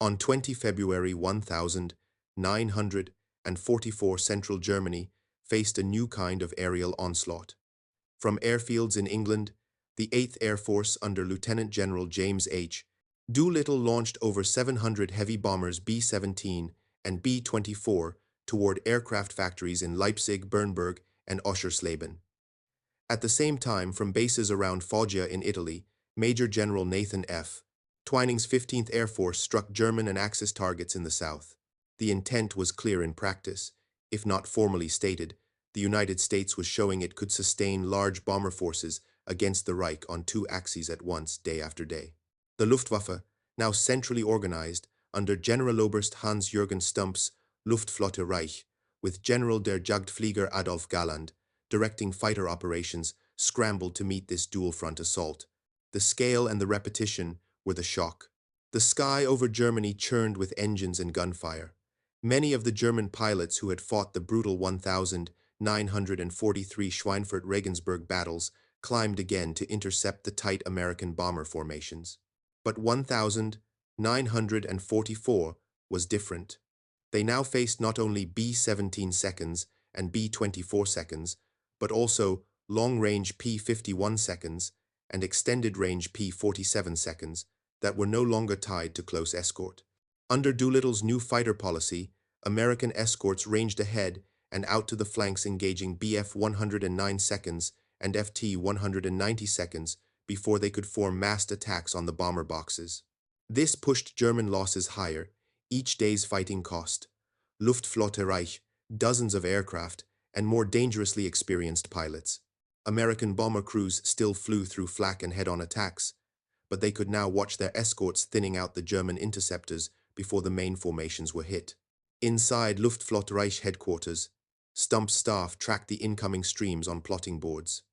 On 20 February 1944, central Germany faced a new kind of aerial onslaught. From airfields in England, the 8th Air Force under Lieutenant General James H. Doolittle launched over 700 heavy bombers B-17 and B-24 toward aircraft factories in Leipzig, Bernburg, and Oschersleben. At the same time, from bases around Foggia in Italy, Major General Nathan F. Twining's 15th Air Force struck German and Axis targets in the south. The intent was clear in practice. If not formally stated, the United States was showing it could sustain large bomber forces against the Reich on two axes at once, day after day. The Luftwaffe, now centrally organized under Generaloberst Hans-Jürgen Stumpf's Luftflotte Reich, with General der Jagdflieger Adolf Galland directing fighter operations, scrambled to meet this dual-front assault. The scale and the repetition were the shock. The sky over Germany churned with engines and gunfire. Many of the German pilots who had fought the brutal 1943 Schweinfurt-Regensburg battles climbed again to intercept the tight American bomber formations. But 1944 was different. They now faced not only B-17 seconds and B-24 seconds, but also long-range P-51 seconds and extended-range P-47 seconds that were no longer tied to close escort. Under Doolittle's new fighter policy, American escorts ranged ahead and out to the flanks, engaging BF-109 seconds and FT-190 seconds before they could form massed attacks on the bomber boxes. This pushed German losses higher, each day's fighting cost. Luftflotte Reich, dozens of aircraft, and more dangerously experienced pilots. American bomber crews still flew through flak and head-on attacks, but they could now watch their escorts thinning out the German interceptors before the main formations were hit. Inside Luftflotte Reich headquarters, Stumpf's staff tracked the incoming streams on plotting boards.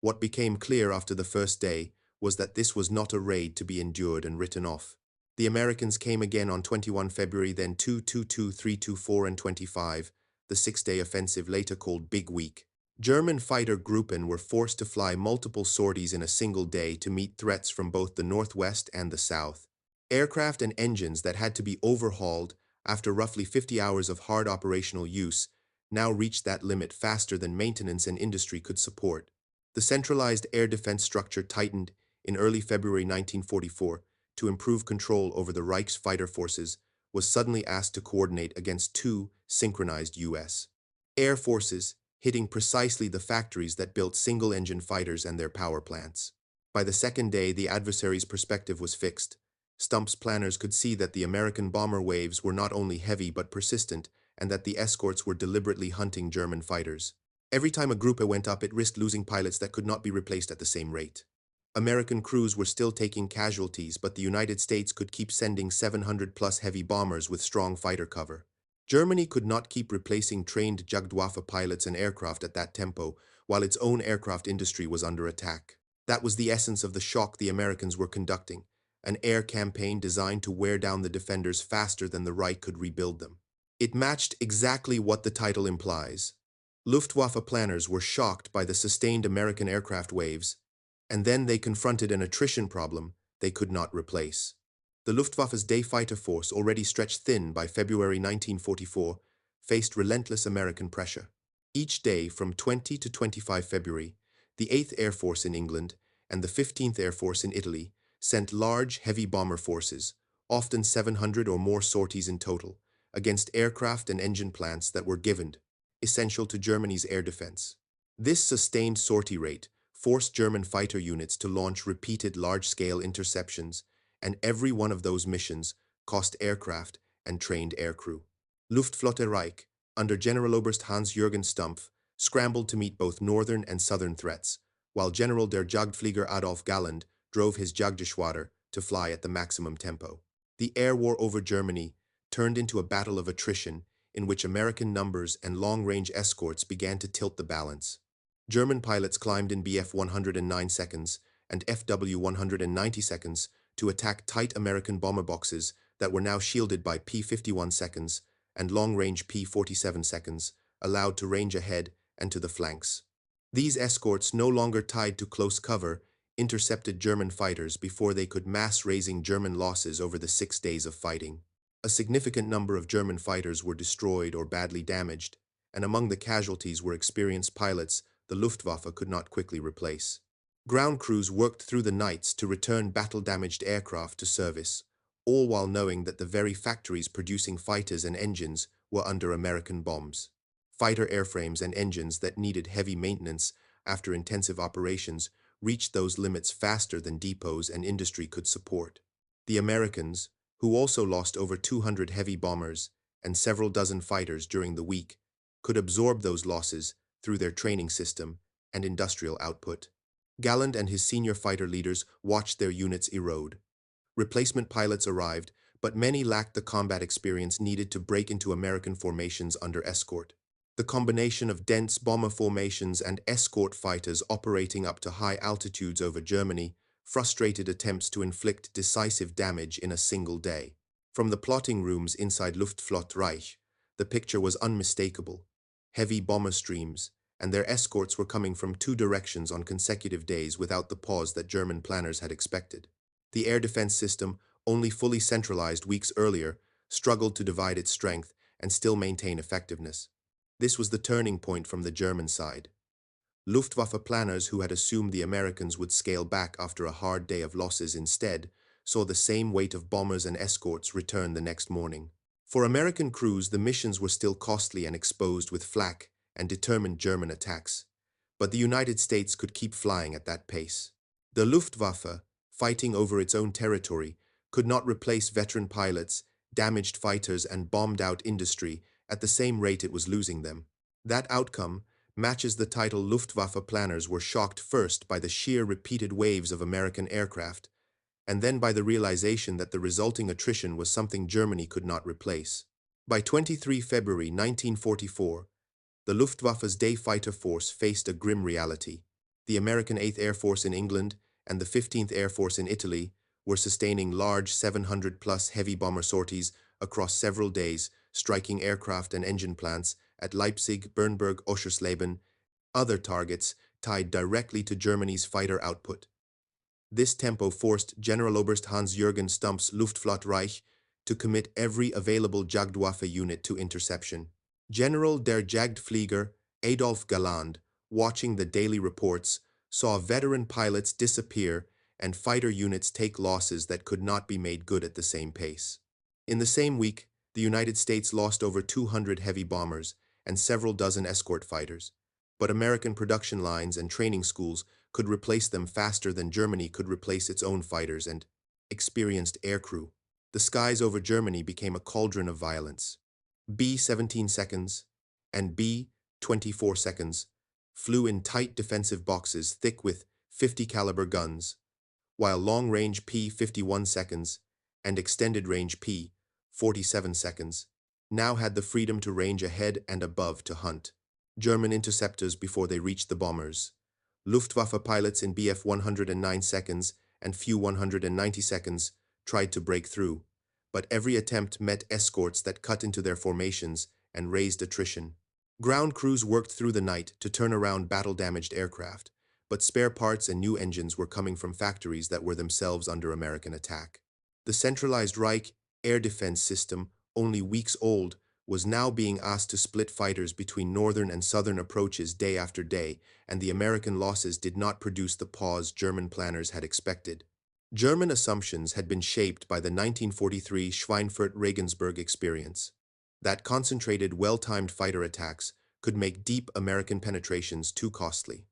What became clear after the first day was that this was not a raid to be endured and written off. The Americans came again on 21 February, then 222, 324, and 25, the six-day offensive later called Big Week. German fighter Gruppen were forced to fly multiple sorties in a single day to meet threats from both the northwest and the south. Aircraft and engines that had to be overhauled after roughly 50 hours of hard operational use now reached that limit faster than maintenance and industry could support. The centralized air defense structure tightened in early February 1944 to improve control over the Reich's fighter forces, was suddenly asked to coordinate against two synchronized U.S. Air Forces, hitting precisely the factories that built single-engine fighters and their power plants. By the second day, the adversary's perspective was fixed. Stumpf's planners could see that the American bomber waves were not only heavy but persistent, and that the escorts were deliberately hunting German fighters. Every time a Gruppe went up, it risked losing pilots that could not be replaced at the same rate. American crews were still taking casualties, but the United States could keep sending 700-plus heavy bombers with strong fighter cover. Germany could not keep replacing trained Luftwaffe pilots and aircraft at that tempo, while its own aircraft industry was under attack. That was the essence of the shock the Americans were conducting, an air campaign designed to wear down the defenders faster than the Reich could rebuild them. It matched exactly what the title implies. Luftwaffe planners were shocked by the sustained American aircraft waves, and then they confronted an attrition problem they could not replace. The Luftwaffe's day fighter force, already stretched thin by February 1944, faced relentless American pressure. Each day from 20 to 25 February, the 8th Air Force in England and the 15th Air Force in Italy sent large, heavy bomber forces, often 700 or more sorties in total, against aircraft and engine plants that were given, essential to Germany's air defense. This sustained sortie rate forced German fighter units to launch repeated large-scale interceptions, and every one of those missions cost aircraft and trained aircrew. Luftflotte Reich, under Generaloberst Hans-Jürgen Stumpf, scrambled to meet both northern and southern threats, while General der Jagdflieger Adolf Galland drove his Jagdgeschwader to fly at the maximum tempo. The air war over Germany turned into a battle of attrition in which American numbers and long-range escorts began to tilt the balance. German pilots climbed in BF-109 seconds and FW-190 seconds to attack tight American bomber boxes that were now shielded by P-51 seconds and long-range P-47 seconds, allowed to range ahead and to the flanks. These escorts, no longer tied to close cover, intercepted German fighters before they could mass raising German losses over the 6 days of fighting. A significant number of German fighters were destroyed or badly damaged, and among the casualties were experienced pilots the Luftwaffe could not quickly replace. Ground crews worked through the nights to return battle-damaged aircraft to service, all while knowing that the very factories producing fighters and engines were under American bombs. Fighter airframes and engines that needed heavy maintenance after intensive operations reached those limits faster than depots and industry could support. The Americans, who also lost over 200 heavy bombers and several dozen fighters during the week, could absorb those losses through their training system and industrial output. Galland and his senior fighter leaders watched their units erode. Replacement pilots arrived, but many lacked the combat experience needed to break into American formations under escort. The combination of dense bomber formations and escort fighters operating up to high altitudes over Germany frustrated attempts to inflict decisive damage in a single day. From the plotting rooms inside Luftwaffe Reich, the picture was unmistakable. Heavy bomber streams, and their escorts were coming from two directions on consecutive days without the pause that German planners had expected. The air defense system, only fully centralized weeks earlier, struggled to divide its strength and still maintain effectiveness. This was the turning point from the German side. Luftwaffe planners who had assumed the Americans would scale back after a hard day of losses instead saw the same weight of bombers and escorts return the next morning. For American crews, the missions were still costly and exposed with flak and determined German attacks, but the United States could keep flying at that pace. The Luftwaffe, fighting over its own territory, could not replace veteran pilots, damaged fighters, and bombed-out industry at the same rate it was losing them. That outcome matches the title. Luftwaffe planners were shocked first by the sheer repeated waves of American aircraft, and then by the realization that the resulting attrition was something Germany could not replace. By 23 February 1944, the Luftwaffe's day fighter force faced a grim reality. The American 8th Air Force in England and the 15th Air Force in Italy were sustaining large 700-plus heavy bomber sorties across several days, striking aircraft and engine plants at Leipzig, Bernburg, Oschersleben, other targets tied directly to Germany's fighter output. This tempo forced Generaloberst Hans-Jürgen Stumpf's Luftwaffe Reich to commit every available Jagdwaffe unit to interception. General der Jagdflieger Adolf Galland, watching the daily reports, saw veteran pilots disappear and fighter units take losses that could not be made good at the same pace. In the same week, the United States lost over 200 heavy bombers and several dozen escort fighters, but American production lines and training schools could replace them faster than Germany could replace its own fighters and experienced aircrew. The skies over Germany became a cauldron of violence. B-17 seconds and B-24 seconds flew in tight defensive boxes thick with 50 caliber guns, while long-range P-51 seconds and extended-range P-47 seconds now had the freedom to range ahead and above to hunt German interceptors before they reached the bombers. Luftwaffe pilots in Bf 109 seconds and Fu 190 seconds tried to break through, but every attempt met escorts that cut into their formations and raised attrition. Ground crews worked through the night to turn around battle-damaged aircraft, but spare parts and new engines were coming from factories that were themselves under American attack. The centralized Reich air defense system, only weeks old, was now being asked to split fighters between northern and southern approaches day after day, and the American losses did not produce the pause German planners had expected. German assumptions had been shaped by the 1943 Schweinfurt-Regensburg experience. That concentrated, well-timed fighter attacks could make deep American penetrations too costly.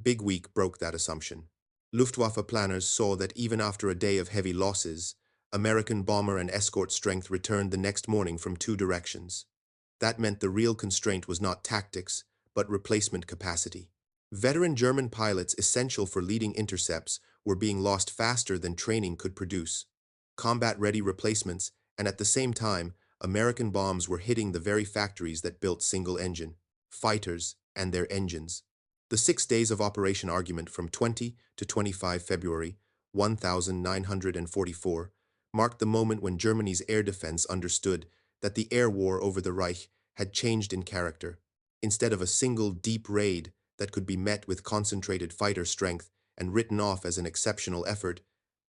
Big Week broke that assumption. Luftwaffe planners saw that even after a day of heavy losses, American bomber and escort strength returned the next morning from two directions. That meant the real constraint was not tactics, but replacement capacity. Veteran German pilots essential for leading intercepts were being lost faster than training could produce. Combat-ready replacements, and at the same time, American bombs were hitting the very factories that built single-engine fighters and their engines. The 6 days of operation argument from 20 to 25 February 1944 marked the moment when Germany's air defense understood that the air war over the Reich had changed in character. Instead of a single deep raid that could be met with concentrated fighter strength, and written off as an exceptional effort,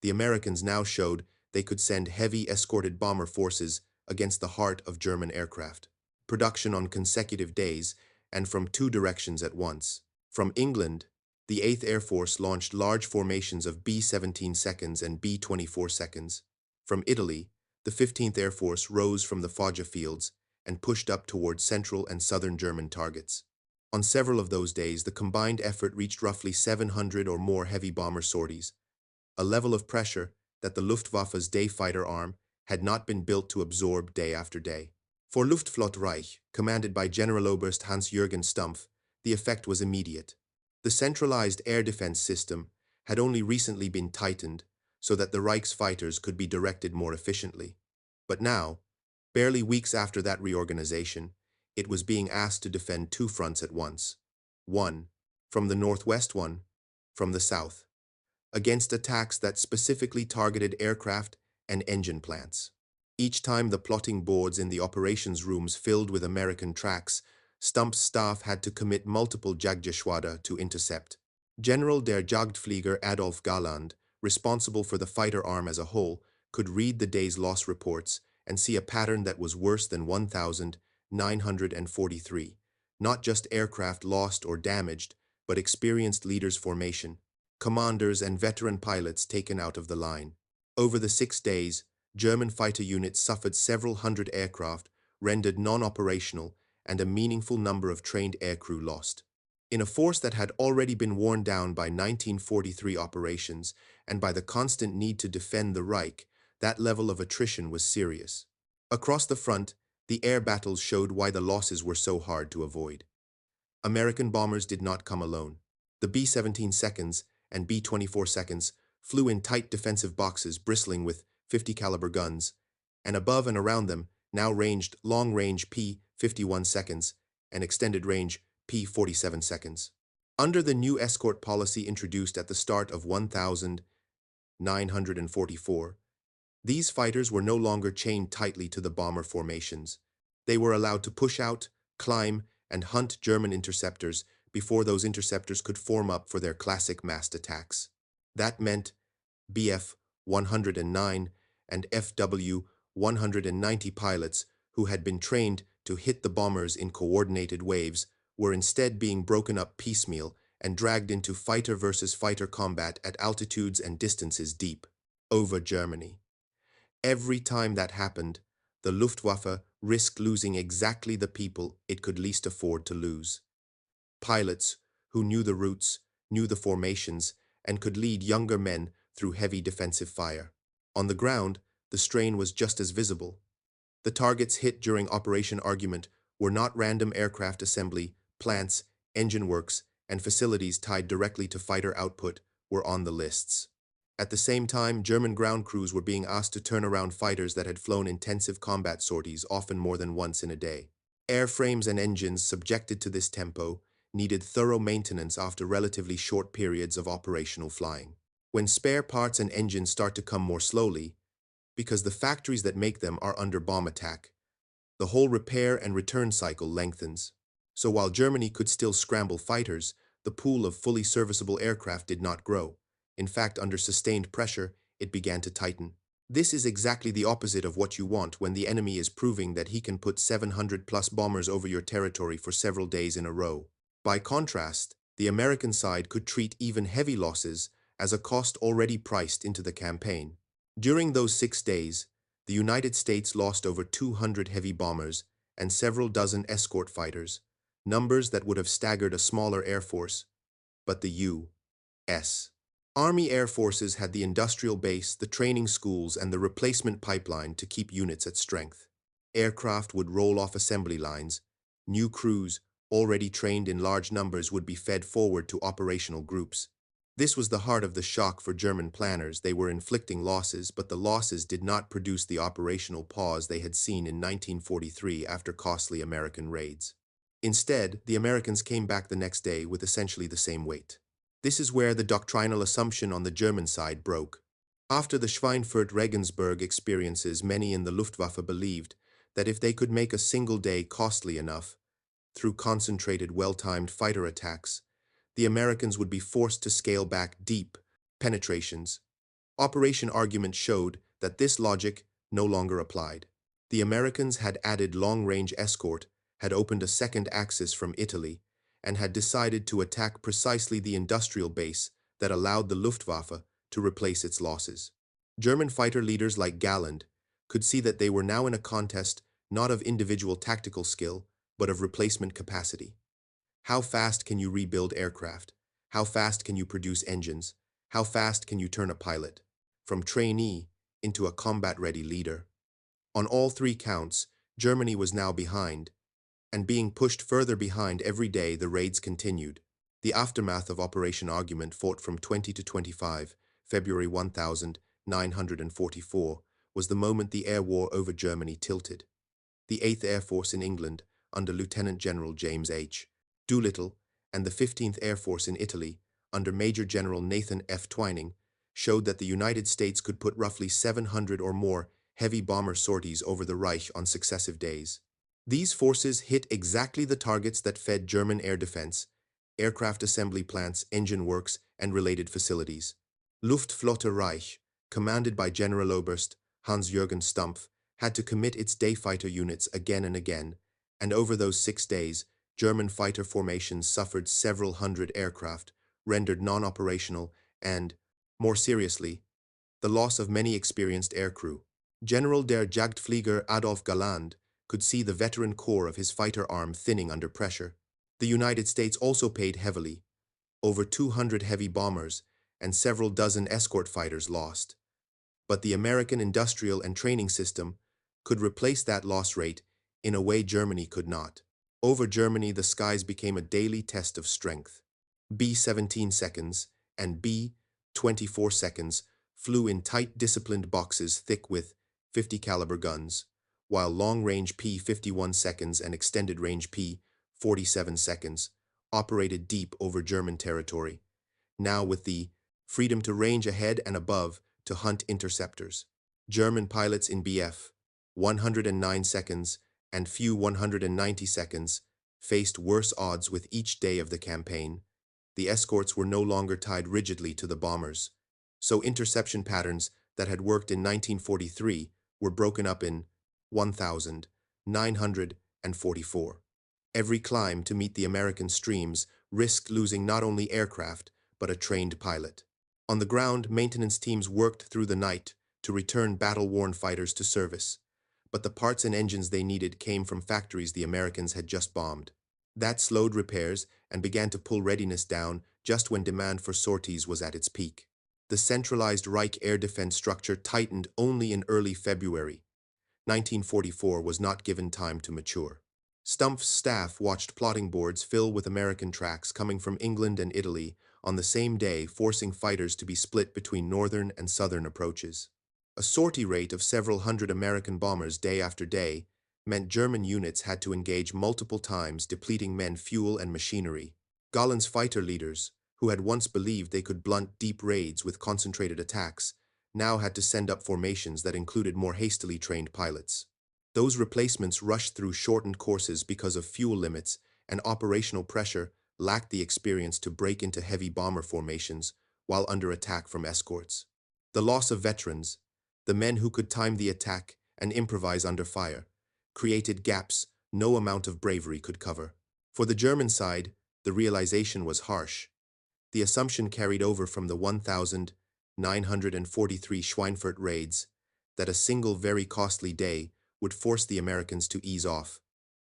the Americans now showed they could send heavy escorted bomber forces against the heart of German aircraft. Production on consecutive days and from two directions at once. From England, the 8th Air Force launched large formations of B-17 seconds and B-24 seconds. From Italy, the 15th Air Force rose from the Foggia fields and pushed up toward central and southern German targets. On several of those days, the combined effort reached roughly 700 or more heavy bomber sorties, a level of pressure that the Luftwaffe's day fighter arm had not been built to absorb day after day. For Luftflotte Reich, commanded by Generaloberst Hans-Jürgen Stumpf, the effect was immediate. The centralized air defense system had only recently been tightened so that the Reich's fighters could be directed more efficiently. But now, barely weeks after that reorganization, it was being asked to defend two fronts at once. One, from the northwest, one, from the south, against attacks that specifically targeted aircraft and engine plants. Each time the plotting boards in the operations rooms filled with American tracks, Stumpf's staff had to commit multiple Jagdgeschwader to intercept. General der Jagdflieger Adolf Galland, responsible for the fighter arm as a whole, could read the day's loss reports and see a pattern that was worse than 1,943. Not just aircraft lost or damaged, but experienced leaders' formation, commanders and veteran pilots taken out of the line. Over the 6 days, German fighter units suffered several hundred aircraft rendered non-operational and a meaningful number of trained aircrew lost. In a force that had already been worn down by 1943 operations and by the constant need to defend the Reich, that level of attrition was serious. Across the front, the air battles showed why the losses were so hard to avoid. American bombers did not come alone. The B-17 seconds and B-24 seconds flew in tight defensive boxes bristling with 50 caliber guns, and above and around them now ranged long-range P-51 seconds and extended-range P-47 seconds. Under the new escort policy introduced at the start of 1944, these fighters were no longer chained tightly to the bomber formations. They were allowed to push out, climb, and hunt German interceptors before those interceptors could form up for their classic massed attacks. That meant Bf-109 and Fw-190 pilots who had been trained to hit the bombers in coordinated waves were instead being broken up piecemeal and dragged into fighter versus fighter combat at altitudes and distances deep over Germany. Every time that happened, the Luftwaffe risked losing exactly the people it could least afford to lose. Pilots who knew the routes, knew the formations, and could lead younger men through heavy defensive fire. On the ground, the strain was just as visible. The targets hit during Operation Argument were not random aircraft assembly, plants, engine works, and facilities tied directly to fighter output were on the lists. At the same time, German ground crews were being asked to turn around fighters that had flown intensive combat sorties, often more than once in a day. Airframes and engines subjected to this tempo needed thorough maintenance after relatively short periods of operational flying. When spare parts and engines start to come more slowly, because the factories that make them are under bomb attack, the whole repair and return cycle lengthens. So while Germany could still scramble fighters, the pool of fully serviceable aircraft did not grow. In fact, under sustained pressure, it began to tighten. This is exactly the opposite of what you want when the enemy is proving that he can put 700-plus bombers over your territory for several days in a row. By contrast, the American side could treat even heavy losses as a cost already priced into the campaign. During those 6 days, the United States lost over 200 heavy bombers and several dozen escort fighters, numbers that would have staggered a smaller air force. But the U.S. Army Air Forces had the industrial base, the training schools, and the replacement pipeline to keep units at strength. Aircraft would roll off assembly lines. New crews, already trained in large numbers, would be fed forward to operational groups. This was the heart of the shock for German planners. They were inflicting losses, but the losses did not produce the operational pause they had seen in 1943 after costly American raids. Instead, the Americans came back the next day with essentially the same weight. This is where the doctrinal assumption on the German side broke. After the Schweinfurt-Regensburg experiences, many in the Luftwaffe believed that if they could make a single day costly enough, through concentrated, well-timed fighter attacks, the Americans would be forced to scale back deep penetrations. Operation argument showed that this logic no longer applied. The Americans had added long-range escort, had opened a second axis from Italy, and had decided to attack precisely the industrial base that allowed the Luftwaffe to replace its losses. German fighter leaders like Galland could see that they were now in a contest not of individual tactical skill, but of replacement capacity. How fast can you rebuild aircraft? How fast can you produce engines? How fast can you turn a pilot from trainee into a combat-ready leader? On all three counts, Germany was now behind, and being pushed further behind every day the raids continued. The aftermath of Operation Argument fought from 20 to 25, February 1944, was the moment the air war over Germany tilted. The 8th Air Force in England, under Lieutenant General James H. Doolittle, and the 15th Air Force in Italy, under Major General Nathan F. Twining, showed that the United States could put roughly 700 or more heavy bomber sorties over the Reich on successive days. These forces hit exactly the targets that fed German air defense, aircraft assembly plants, engine works, and related facilities. Luftflotte Reich, commanded by Generaloberst Hans-Jürgen Stumpf, had to commit its day fighter units again and again, and over those 6 days, German fighter formations suffered several hundred aircraft, rendered non-operational, and, more seriously, the loss of many experienced aircrew. General der Jagdflieger Adolf Galland could see the veteran core of his fighter arm thinning under pressure. The United States also paid heavily. Over 200 heavy bombers and several dozen escort fighters lost. But the American industrial and training system could replace that loss rate in a way Germany could not. Over Germany, the skies became a daily test of strength. B-17 seconds and B-24 seconds flew in tight, disciplined boxes thick with 50 caliber guns, while long-range P-51 seconds and extended-range P-47 seconds operated deep over German territory, now with the freedom to range ahead and above to hunt interceptors. German pilots in BF 109 seconds and few 190 seconds faced worse odds with each day of the campaign. The escorts were no longer tied rigidly to the bombers, so interception patterns that had worked in 1943 were broken up in 1,944. Every climb to meet the American streams risked losing not only aircraft, but a trained pilot. On the ground, maintenance teams worked through the night to return battle-worn fighters to service, but the parts and engines they needed came from factories the Americans had just bombed. That slowed repairs and began to pull readiness down just when demand for sorties was at its peak. The centralized Reich air defense structure tightened only in early February. 1944 was not given time to mature. Stumpf's staff watched plotting boards fill with American tracks coming from England and Italy on the same day, forcing fighters to be split between northern and southern approaches. A sortie rate of several hundred American bombers day after day meant German units had to engage multiple times, depleting men, fuel, and machinery. Galland's fighter leaders, who had once believed they could blunt deep raids with concentrated attacks, now had to send up formations that included more hastily trained pilots. Those replacements rushed through shortened courses because of fuel limits and operational pressure, lacked the experience to break into heavy bomber formations while under attack from escorts. The loss of veterans, the men who could time the attack and improvise under fire, created gaps no amount of bravery could cover. For the German side, the realization was harsh. The assumption carried over from the 1,943 Schweinfurt raids that a single very costly day would force the Americans to ease off,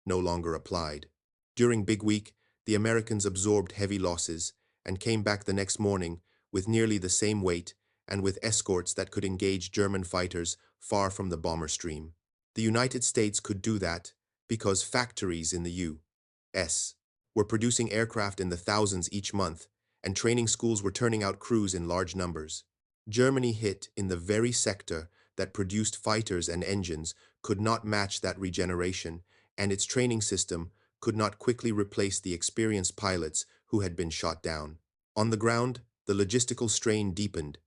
no longer applied. During Big Week, the Americans absorbed heavy losses and came back the next morning with nearly the same weight and with escorts that could engage German fighters far from the bomber stream. The United States could do that because factories in the U.S. were producing aircraft in the thousands each month, and training schools were turning out crews in large numbers. Germany hit in the very sector that produced fighters and engines could not match that regeneration, and its training system could not quickly replace the experienced pilots who had been shot down. On the ground, the logistical strain deepened.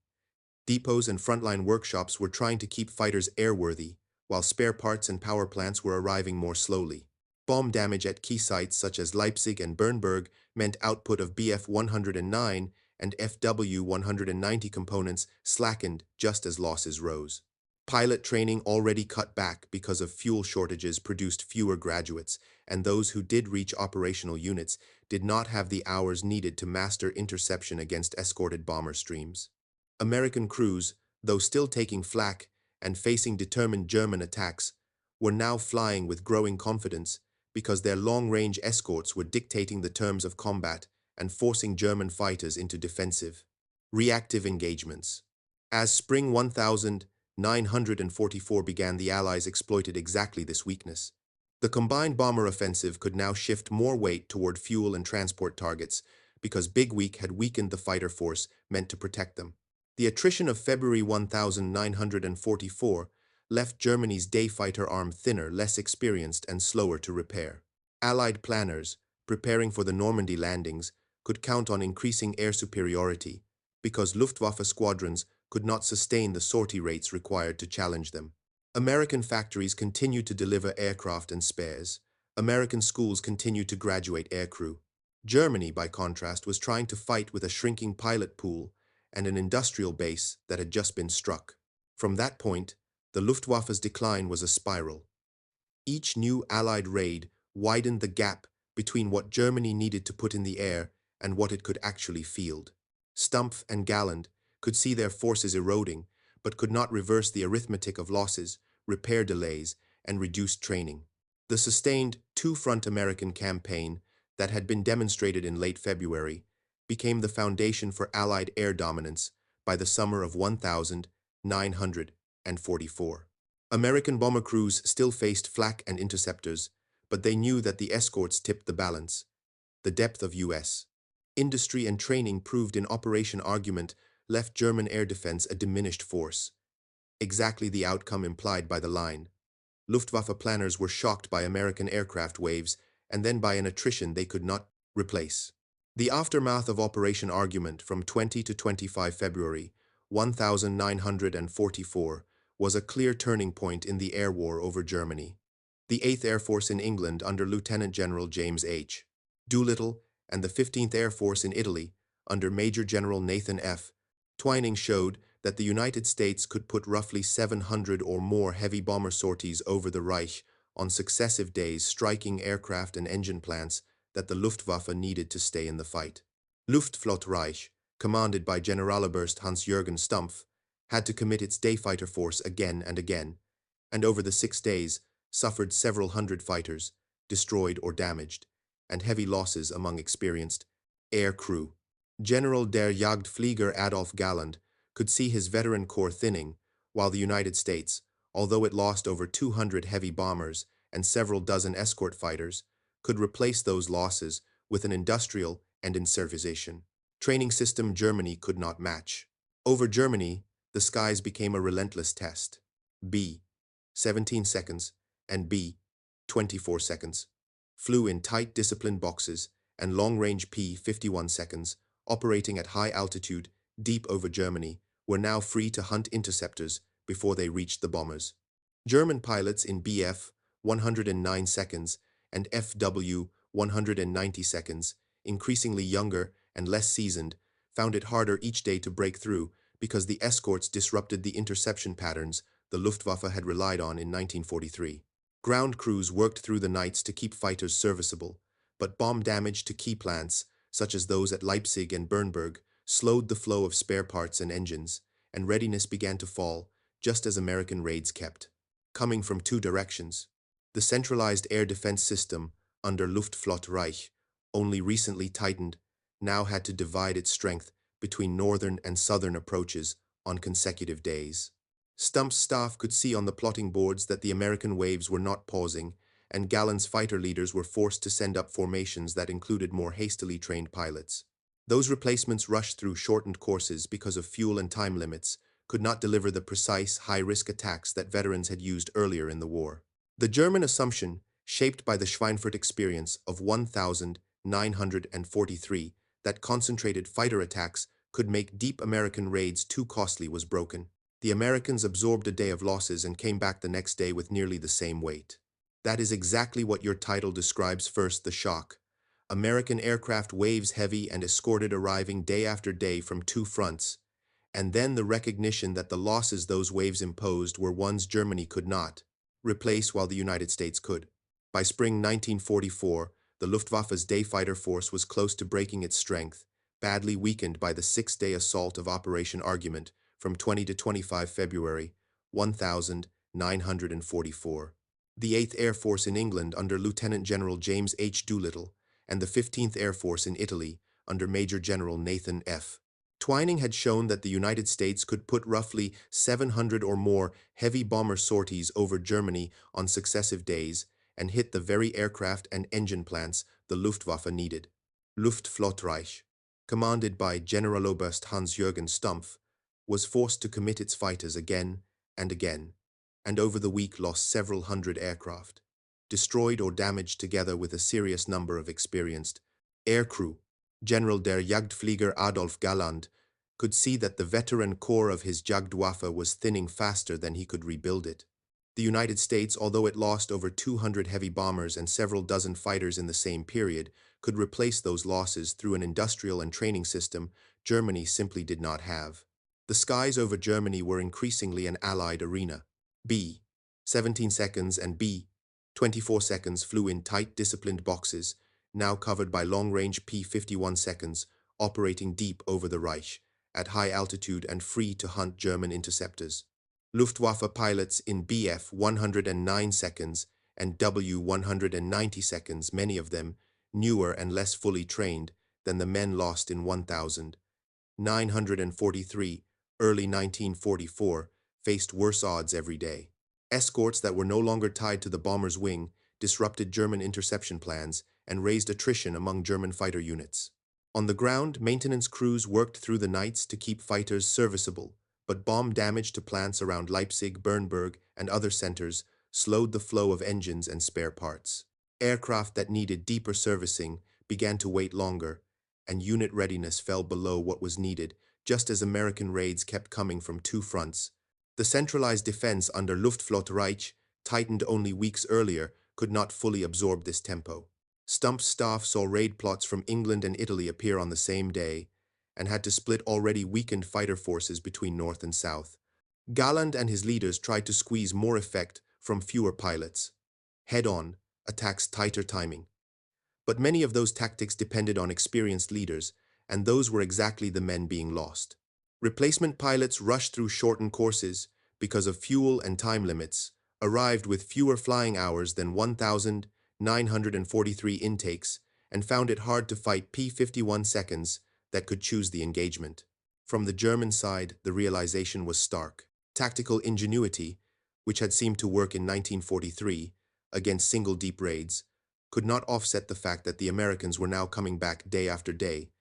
Depots and frontline workshops were trying to keep fighters airworthy, while spare parts and power plants were arriving more slowly. Bomb damage at key sites such as Leipzig and Bernburg meant output of Bf-109 and Fw-190 components slackened just as losses rose. Pilot training already cut back because of fuel shortages produced fewer graduates, and those who did reach operational units did not have the hours needed to master interception against escorted bomber streams. American crews, though still taking flak and facing determined German attacks, were now flying with growing confidence because their long-range escorts were dictating the terms of combat and forcing German fighters into defensive, reactive engagements. As Spring 1944 began, the Allies exploited exactly this weakness. The combined bomber offensive could now shift more weight toward fuel and transport targets because Big Week had weakened the fighter force meant to protect them. The attrition of February 1944 left Germany's day fighter arm thinner, less experienced, and slower to repair. Allied planners, preparing for the Normandy landings, could count on increasing air superiority because Luftwaffe squadrons could not sustain the sortie rates required to challenge them. American factories continued to deliver aircraft and spares. American schools continued to graduate aircrew. Germany, by contrast, was trying to fight with a shrinking pilot pool and an industrial base that had just been struck. From that point, the Luftwaffe's decline was a spiral. Each new Allied raid widened the gap between what Germany needed to put in the air and what it could actually field. Stumpf and Galland could see their forces eroding, but could not reverse the arithmetic of losses, repair delays, and reduced training. The sustained two-front American campaign that had been demonstrated in late February became the foundation for Allied air dominance by the summer of 1944. American bomber crews still faced flak and interceptors, but they knew that the escorts tipped the balance. The depth of U.S. industry and training proved in Operation Argument left German air defense a diminished force. Exactly the outcome implied by the line. Luftwaffe planners were shocked by American aircraft waves and then by an attrition they could not replace. The aftermath of Operation Argument from 20 to 25 February 1944 was a clear turning point in the air war over Germany. The 8th Air Force in England under Lieutenant General James H. Doolittle and the 15th Air Force in Italy under Major General Nathan F. Twining showed that the United States could put roughly 700 or more heavy bomber sorties over the Reich on successive days, striking aircraft and engine plants that the Luftwaffe needed to stay in the fight. Luftflotte Reich, commanded by Generaloberst Hans-Jürgen Stumpf, had to commit its day fighter force again and again, and over the 6 days suffered several hundred fighters, destroyed or damaged, and heavy losses among experienced air crew. General der Jagdflieger Adolf Galland could see his veteran corps thinning, while the United States, although it lost over 200 heavy bombers and several dozen escort fighters, could replace those losses with an industrial and in-servization training system Germany could not match. Over Germany, the skies became a relentless test. B. 17 seconds and B. 24 seconds flew in tight disciplined boxes, and long-range P-51 seconds, operating at high altitude deep over Germany, were now free to hunt interceptors before they reached the bombers. German pilots in Bf 109 seconds and Fw 190 seconds, increasingly younger and less seasoned, found it harder each day to break through because the escorts disrupted the interception patterns the Luftwaffe had relied on in 1943. Ground crews worked through the nights to keep fighters serviceable, but bomb damage to key plants, such as those at Leipzig and Bernburg, slowed the flow of spare parts and engines, and readiness began to fall, just as American raids kept coming from 2 directions. The centralized air defense system under Luftflotte Reich, only recently tightened, now had to divide its strength between northern and southern approaches on consecutive days. Stumpf's staff could see on the plotting boards that the American waves were not pausing, and Galland's fighter leaders were forced to send up formations that included more hastily trained pilots. Those replacements rushed through shortened courses because of fuel and time limits, could not deliver the precise, high-risk attacks that veterans had used earlier in the war. The German assumption, shaped by the Schweinfurt experience of 1943, that concentrated fighter attacks could make deep American raids too costly, was broken. The Americans absorbed a day of losses and came back the next day with nearly the same weight. That is exactly what your title describes. First, the shock. American aircraft waves heavy and escorted arriving day after day from two fronts, and then the recognition that the losses those waves imposed were ones Germany could not replace while the United States could. By spring 1944, the Luftwaffe's day fighter force was close to breaking its strength, badly weakened by the six-day assault of Operation Argument from 20 to 25 February 1944. The 8th Air Force in England under Lieutenant General James H. Doolittle and the 15th Air Force in Italy under Major General Nathan F. Twining had shown that the United States could put roughly 700 or more heavy bomber sorties over Germany on successive days and hit the very aircraft and engine plants the Luftwaffe needed. Luftflotte Reich, commanded by Generaloberst Hans-Jürgen Stumpf, was forced to commit its fighters again, and over the week lost several hundred aircraft, destroyed or damaged together with a serious number of experienced aircrew. General der Jagdflieger Adolf Galland could see that the veteran corps of his Jagdwaffe was thinning faster than he could rebuild it. The United States, although it lost over 200 heavy bombers and several dozen fighters in the same period, could replace those losses through an industrial and training system Germany simply did not have. The skies over Germany were increasingly an Allied arena. B. 17 seconds and B. 24 seconds flew in tight, disciplined boxes, now covered by long-range P-51 seconds, operating deep over the Reich, at high altitude and free to hunt German interceptors. Luftwaffe pilots in BF 109 seconds and W 190 seconds, many of them newer and less fully trained than the men lost in 1943, early 1944, faced worse odds every day. Escorts that were no longer tied to the bomber's wing disrupted German interception plans and raised attrition among German fighter units. On the ground, maintenance crews worked through the nights to keep fighters serviceable, but bomb damage to plants around Leipzig, Bernburg, and other centers slowed the flow of engines and spare parts. Aircraft that needed deeper servicing began to wait longer, and unit readiness fell below what was needed, just as American raids kept coming from two fronts. The centralized defense under Luftflotte Reich, tightened only weeks earlier, could not fully absorb this tempo. Stumpf's staff saw raid plots from England and Italy appear on the same day, and had to split already weakened fighter forces between North and South. Galland and his leaders tried to squeeze more effect from fewer pilots. Head-on, attacks, tighter timing. But many of those tactics depended on experienced leaders, and those were exactly the men being lost. Replacement pilots rushed through shortened courses because of fuel and time limits, arrived with fewer flying hours than 1,943 intakes, and found it hard to fight P-51 seconds that could choose the engagement. From the German side, the realization was stark. Tactical ingenuity, which had seemed to work in 1943 against single deep raids, could not offset the fact that the Americans were now coming back day after day,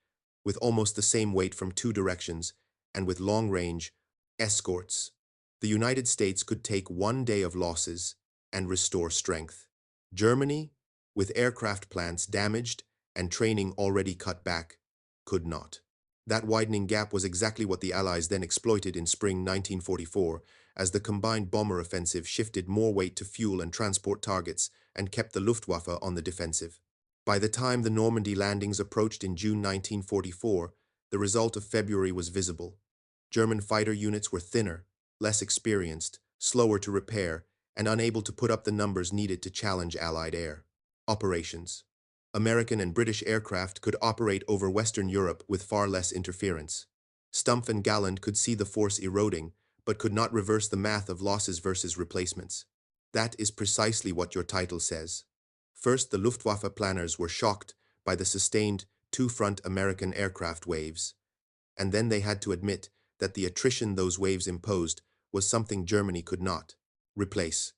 with almost the same weight from two directions and with long-range escorts. The United States could take one day of losses and restore strength. Germany, with aircraft plants damaged and training already cut back, could not. That widening gap was exactly what the Allies then exploited in spring 1944, as the combined bomber offensive shifted more weight to fuel and transport targets and kept the Luftwaffe on the defensive. By the time the Normandy landings approached in June 1944, the result of February was visible. German fighter units were thinner, less experienced, slower to repair, and unable to put up the numbers needed to challenge Allied air operations. American and British aircraft could operate over Western Europe with far less interference. Stumpf and Galland could see the force eroding, but could not reverse the math of losses versus replacements. That is precisely what your title says. First, the Luftwaffe planners were shocked by the sustained two-front American aircraft waves, and then they had to admit that the attrition those waves imposed was something Germany could not replace.